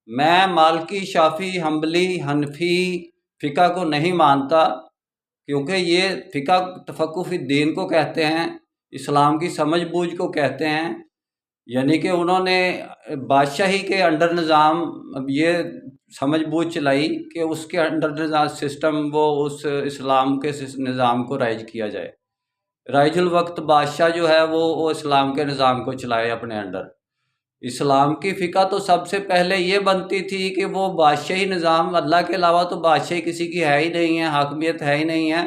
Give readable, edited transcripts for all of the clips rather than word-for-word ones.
میں مالکی، شافی، حنبلی، حنفی فقہ کو نہیں مانتا، کیونکہ یہ فقہ تفقہ فی الدین کو کہتے ہیں، اسلام کی سمجھ بوجھ کو کہتے ہیں، یعنی کہ انہوں نے بادشاہی کے انڈر نظام یہ سمجھ بوجھ چلائی کہ اس کے انڈر نظام سسٹم وہ اس اسلام کے نظام کو رائج کیا جائے۔ رائج الوقت بادشاہ جو ہے وہ اسلام کے نظام کو چلائے اپنے انڈر۔ اسلام کی فقہ تو سب سے پہلے یہ بنتی تھی کہ وہ بادشاہی نظام، اللہ کے علاوہ تو بادشاہی کسی کی ہے ہی نہیں ہے، حاکمیت ہے ہی نہیں ہے،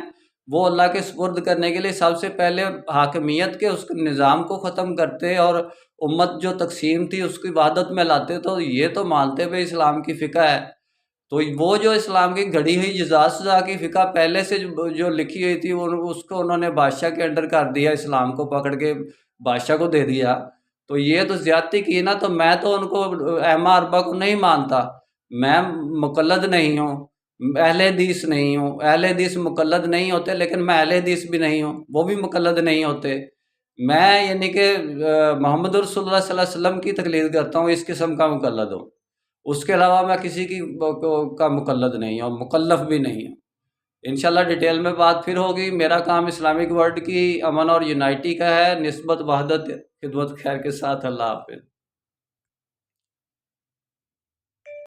وہ اللہ کے سپرد کرنے کے لیے سب سے پہلے حاکمیت کے اس نظام کو ختم کرتے اور امت جو تقسیم تھی اس کی وحدت میں لاتے، تو یہ تو مانتے ہوئے اسلام کی فقہ ہے۔ تو وہ جو اسلام کی گھڑی ہوئی جزا سزا کی فقہ پہلے سے جو لکھی ہوئی تھی اس کو انہوں نے بادشاہ کے انڈر کر دیا، اسلام کو پکڑ کے بادشاہ کو دے دیا، تو یہ تو زیادتی کی نا۔ تو میں تو ان کو ائمہ اربعہ کو نہیں مانتا، میں مقلد نہیں ہوں، اہل حدیث نہیں ہوں۔ اہل حدیث مقلد نہیں ہوتے، لیکن میں اہل حدیث بھی نہیں ہوں، وہ بھی مقلد نہیں ہوتے۔ میں یعنی کہ محمد رسول اللہ صلی اللہ علیہ وسلم کی تقلید کرتا ہوں، اس قسم کا مقلد ہوں۔ اس کے علاوہ میں کسی کی کا مقلد نہیں ہوں، مکلف بھی نہیں ہوں۔ انشاءاللہ ڈیٹیل میں بات پھر ہوگی۔ میرا کام اسلامک ورلڈ کی امن اور یونائٹی کا ہے، نسبت وحدت خدمت خیر کے ساتھ۔ اللہ حافظ۔